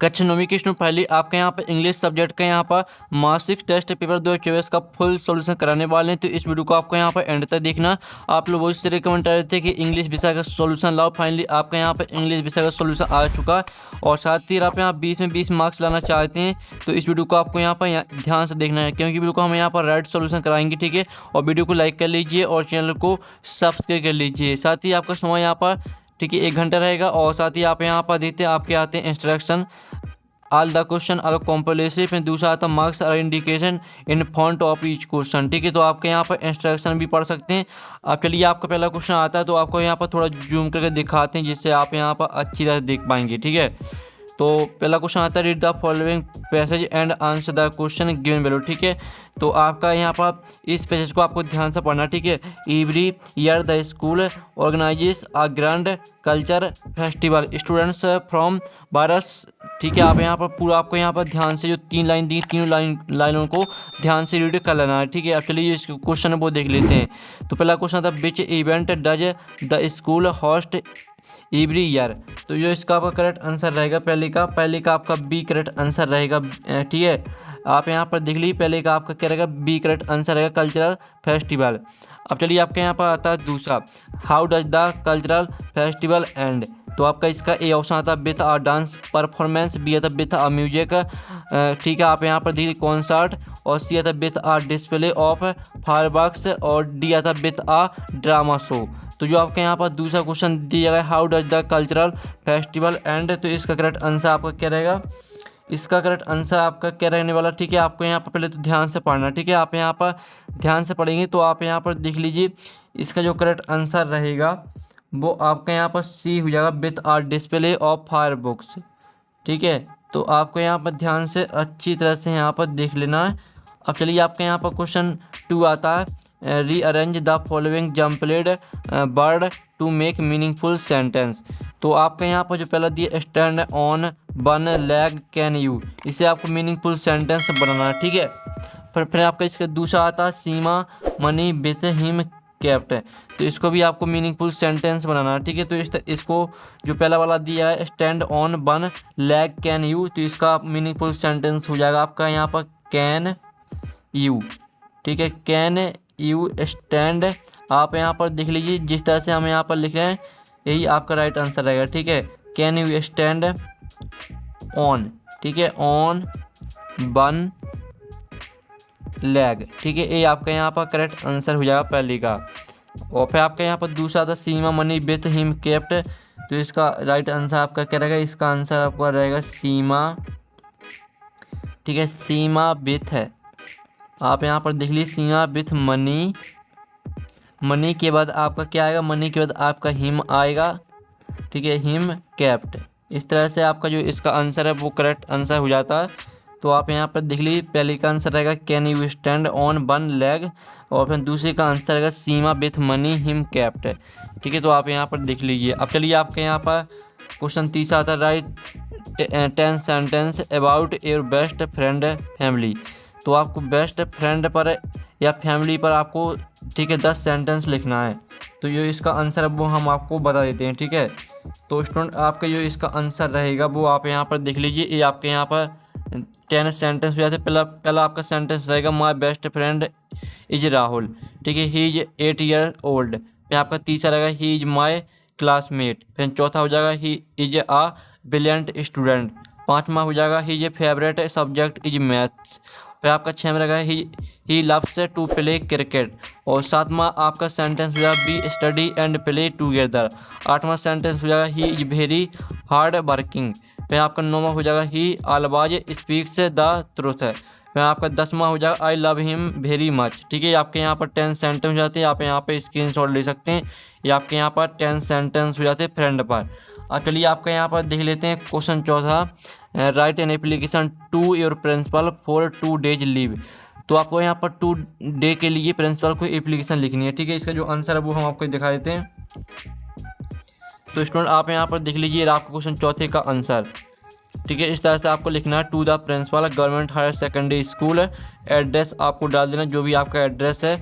कक्षा 9वीं की student finally आपके यहाँ पर इंग्लिश सब्जेक्ट का यहाँ पर मासिक टेस्ट पेपर 2024 का फुल सॉल्यूशन कराने वाले हैं। तो इस वीडियो को आपको यहाँ पर एंड तक देखना। आप लोग बहुत से रिकमेंड कर रहे थे कि इंग्लिश विषय का सॉल्यूशन लाओ, फाइनली आपका यहाँ पर इंग्लिश विषय का सॉल्यूशन आ चुका है। और साथ ही आप यहाँ 20 में 20 मार्क्स लाना चाहते हैं तो इस वीडियो को आपको यहाँ पर ध्यान से देखना है, क्योंकि वीडियो को हम यहाँ पर राइट सॉल्यूशन कराएंगे, ठीक है। और वीडियो को लाइक कर लीजिए और चैनल को सब्सक्राइब कर लीजिए। साथ ही आपका समय यहाँ पर, ठीक है, 1 घंटा रहेगा। और साथ ही आप यहाँ पर देखते हैं आपके आते हैं instruction, all the question are comprehensive. फिर दूसरा आता है marks are indication in front of each question, ठीक है। तो आपके यहाँ पर इंस्ट्रक्शन भी पढ़ सकते हैं आप। चलिए आपका पहला क्वेश्चन आता है तो आपको यहाँ पर थोड़ा जूम करके दिखाते हैं जिससे आप यहाँ पर अच्छी तरह देख पाएंगे, ठीक है। तो पहला क्वेश्चन आता है read the following passage and answer the question given below, ठीक है। तो आपका यहाँ पर इस पैसेज को आपको ध्यान से पढ़ना, ठीक है। Every year the school organises a grand culture festival students from various, ठीक है। आप यहाँ पर पूरा आपको यहाँ पर ध्यान से जो 3 लाइन दी, तीनों लाइनों को ध्यान से रीड कर लेना है, ठीक है। अब चलिए इस क्वेश्चन है वो देख लेते हैं। तो पहला क्वेश्चन था which event does the school host every year. तो जो इसका आपका करेक्ट आंसर रहेगा पहले का आपका बी करेक्ट आंसर रहेगा, ठीक है। आप यहाँ पर देख लीजिए पहले का आपका क्या रहेगा, बी करेक्ट आंसर रहेगा कल्चरल फेस्टिवल। अब चलिए आपके यहाँ पर आता है दूसरा, how does the cultural festival end. तो आपका इसका ए ऑप्शन आता है with a dance performance, B आता है विथ अ म्यूजिक, ठीक है। आप यहाँ पर देखिए कॉन्सर्ट, और सी आता है with a display of fireworks, और डी आता है विथ अ ड्रामा शो। तो जो आपके यहाँ पर दूसरा क्वेश्चन दिया गया how does the cultural festival end, तो इसका करेक्ट आंसर आपका क्या रहेगा, इसका करेक्ट आंसर आपका क्या रहने वाला, ठीक है। आपको यहाँ पर पहले तो ध्यान से पढ़ना, ठीक है। आप यहाँ पर ध्यान से पढ़ेंगे तो आप यहाँ पर देख लीजिए इसका जो करेक्ट आंसर रहेगा वो आपका यहाँ पर सी हो जाएगा with are display of fireworks, ठीक है। तो आपको यहाँ पर ध्यान से अच्छी तरह से यहाँ पर देख लेना है। अब चलिए आपके यहाँ पर क्वेश्चन 2 आता है rearrange the following jumbled word to make meaningful sentence. तो आपका यहाँ पर जो पहला दिया stand on one leg can you, इसे आपको मीनिंगफुल सेंटेंस बनाना है, ठीक है। फिर आपका इसका दूसरा आता है सीमा मनी विथ हिम कैप्ट, तो इसको भी आपको मीनिंगफुल सेंटेंस बनाना है, ठीक है। तो इसको जो पहला वाला दिया है stand on one leg can you, तो इसका मीनिंगफुल सेंटेंस हो जाएगा आपका यहाँ पर कैन यू, ठीक है। कैन यू स्टैंड, आप यहाँ पर देख लीजिए जिस तरह से हम यहाँ पर लिख रहे हैं यही आपका राइट आंसर रहेगा, ठीक है। कैन यू स्टैंड ऑन, ठीक है, ऑन वन लेग, ठीक है। ये आपका यहाँ पर करेक्ट आंसर हो जाएगा पहले का। और फिर आपका यहाँ पर दूसरा था सीमा मनी विथ हिम केप्ट, तो इसका राइट आंसर आपका क्या रहेगा, इसका आंसर आपका रहेगा सीमा, ठीक है, सीमा विथ है। आप यहाँ पर देख लीजिए सीमा विथ मनी, मनी के बाद आपका क्या आएगा, मनी के बाद आपका हिम आएगा, ठीक है, हिम कैप्ट। इस तरह से आपका जो इसका आंसर है वो करेक्ट आंसर हो जाता है। तो आप यहाँ पर देख लीजिए पहले का आंसर रहेगा can you stand on one leg, और फिर दूसरे का आंसर रहेगा सीमा विथ मनी हिम कैप्ट, ठीक है। तो आप यहाँ पर देख लीजिए। अब चलिए आपके यहाँ पर क्वेश्चन तीसरा आता है right 10 sentence about your best friend family. तो आपको बेस्ट फ्रेंड पर या फैमिली पर आपको, ठीक है, 10 सेंटेंस लिखना है। तो जो इसका आंसर है वो हम आपको बता देते हैं, ठीक है। तो स्टूडेंट आपका जो इसका आंसर रहेगा वो आप यहाँ पर देख लीजिए, ये आपके यहाँ पर 10 सेंटेंस हो जाते हैं। पहला आपका सेंटेंस रहेगा my best friend is Rahul, ठीक है, ही इज 8 ईयर ओल्ड। फिर आपका तीसरा रहेगा ही इज माई क्लासमेट। फिर चौथा हो जाएगा he is a brilliant student. पाँचवा हो जाएगा he is favourite subject is maths. फिर आपका 6वां रहेगा he loves to play cricket. और 7वां आपका सेंटेंस हो जाएगा be study and play together. 8वां सेंटेंस हो जाएगा he is very hard working. फिर आपका 9वां हो जाएगा he always speaks the truth. फिर आपका 10वां हो जाएगा I love him very much, ठीक है। आपके यहाँ पर 10 सेंटेंस हो जाते हैं, आप यहाँ पे स्क्रीनशॉट ले सकते हैं। ये आपके यहाँ पर 10 सेंटेंस हो जाते हैं फ्रेंड पर। अब चलिए आपका यहाँ पर देख लेते हैं क्वेश्चन चौथा write an application to your principal for 2 days leave. तो आपको यहाँ पर 2 डे के लिए प्रिंसिपल को एप्लीकेशन लिखनी है, ठीक है। इसका जो आंसर है वो हम आपको दिखा देते हैं। तो स्टूडेंट आप यहाँ पर देख लीजिए आपका क्वेश्चन चौथे का आंसर, ठीक है। इस तरह से आपको लिखना है to the principal government higher secondary school. Address आपको डाल देना जो भी आपका एड्रेस है,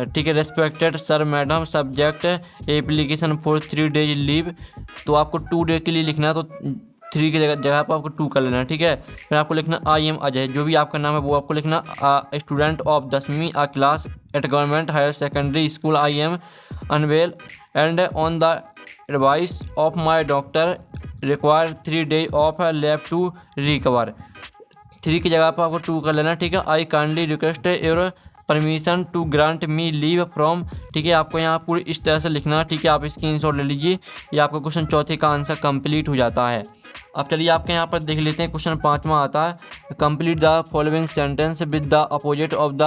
ठीक है। Respected sir madam subject application for 3 days leave. तो आपको 2 डे के लिए लिखना है। तो 3 की जगह पर आपको 2 कर लेना है, ठीक है। फिर आपको लिखना आई एम अजय, जो भी आपका नाम है वो आपको लिखना। स्टूडेंट ऑफ 10वीं class at government higher secondary school, I am unwell and on the advice of my doctor require 3 days of left to recover. 3 की जगह पर आपको 2 कर लेना, ठीक है। I kindly request your permission to grant me leave from, ठीक है। आपको यहाँ पूरी इस तरह से लिखना, ठीक है। आप स्क्रीनशॉट ले लीजिए, ये आपका क्वेश्चन चौथे का आंसर कंप्लीट हो जाता है। अब चलिए आपके यहाँ पर देख लेते हैं क्वेश्चन 5वां आता है, complete the following sentence with the opposite of the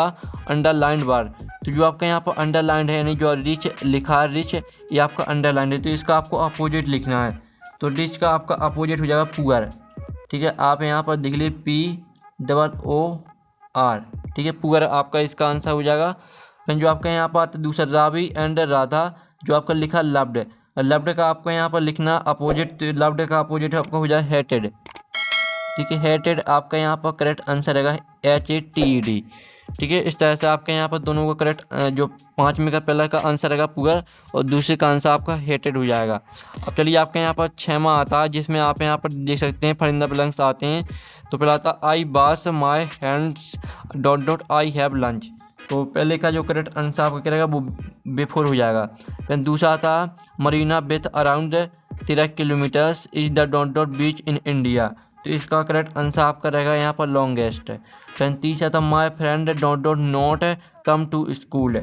underlined word. तो जो आपका यहाँ पर अंडरलाइंड है, यानी जो रिच लिखा है, रिच ये आपका अंडरलाइंड है, तो इसका आपको अपोजिट लिखना है। तो रिच का आपका अपोजिट हो जाएगा पुअर, ठीक है। आप यहाँ पर देख लीजिए POOR, ठीक है, पुअर आपका इसका आंसर हो जाएगा। फिर जो आपका यहाँ पर आता है दूसरा रावी एंड राधा, जो आपका लिखा लव्ड, लव्ड का आपको यहाँ पर लिखना अपोजिट, तो लव्ड का अपोजिट आपका हो जाए हेटेड, ठीक है। हेटेड आपका यहाँ पर करेक्ट आंसर रहेगा HATED, ठीक है। इस तरह से आपके यहाँ पर दोनों का करेक्ट, जो 5वें का पहला का आंसर रहेगा पुअर और दूसरे का आंसर आपका हेटेड हो जाएगा। अब चलिए आपके यहाँ पर 6वां आता है, जिसमें आप यहाँ पर देख सकते हैं फरिंदा ब्लैंक्स आते हैं। तो पहला आता I wash my hands ... I have lunch, तो पहले का जो करेक्ट आंसर आपका क्या रहेगा वो बिफोर हो जाएगा। फिर दूसरा आता Marina with around 13 kilometres is the ... beach in India, तो इसका करेक्ट आंसर आपका रहेगा यहाँ पर लॉन्गेस्ट। फिर तीसरा था my friend ... not come to school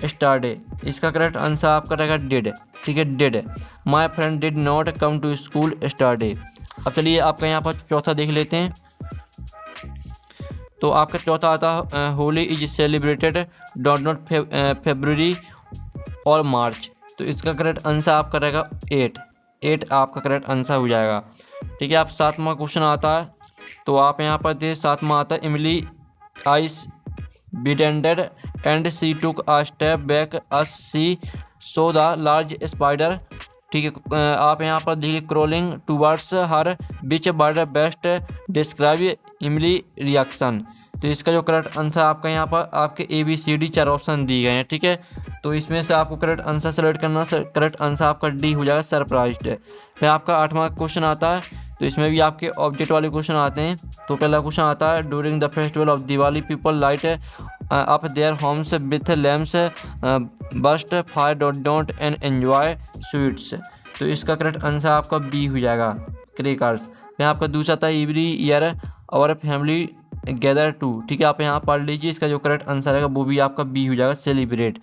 yesterday, इसका करेक्ट आंसर आपका रहेगा डिड, ठीक है, did. My friend did not come to school yesterday. अब चलिए आपका यहाँ पर चौथा देख लेते हैं। तो आपका चौथा आता होली इज सेलिब्रेटेड ... फेब्रुवरी और मार्च, तो इसका करेक्ट आंसर आपका रहेगा 8 आपका करेक्ट आंसर हो जाएगा, ठीक है। आप 7वां क्वेश्चन आता है, तो आप यहाँ पर दे 7वां आता है Emily eyes widened and she took a step back as she saw the large spider, ठीक है। आप यहाँ पर देखिए crawling towards her which word best describe Emily reaction, तो इसका जो करेक्ट आंसर आपका यहाँ पर आपके ABCD 4 ऑप्शन दिए गए हैं, ठीक है। तो इसमें से आपको करेक्ट आंसर सेलेक्ट करना, करेक्ट आंसर आपका D हो जाएगा सरप्राइज्ड। फिर आपका 8वां क्वेश्चन आता है, तो इसमें भी आपके ऑब्जेक्ट वाले क्वेश्चन आते हैं। तो पहला क्वेश्चन आता है during the festival of Diwali people light up their homes with lamps burst fire ... and enjoy sweets, तो इसका करेक्ट आंसर आपका B हो जाएगा क्रैकर्स। फिर आपका दूसरा था every year our family gather to, ठीक है। आप यहाँ पढ़ लीजिए, इसका जो करेक्ट आंसर है वो भी आपका B हो जाएगा सेलिब्रेट।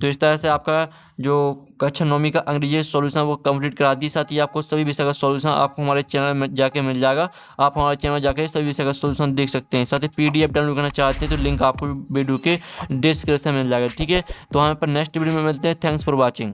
तो इस तरह से आपका जो कक्षा 9वीं का अंग्रेजी सॉल्यूशन वो कंप्लीट करा दी। साथ ही आपको सभी विषय का सॉल्यूशन आपको हमारे चैनल में जाके मिल जाएगा, आप हमारे चैनल में जाके सभी विषय का सॉल्यूशन देख सकते हैं। साथ ही PDF डाउनलोड करना चाहते हैं तो लिंक आपको वीडियो के डिस्क्रिप्शन में मिल जाएगा, ठीक है। तो हम पर नेक्स्ट वीडियो में मिलते हैं। Thanks for watching.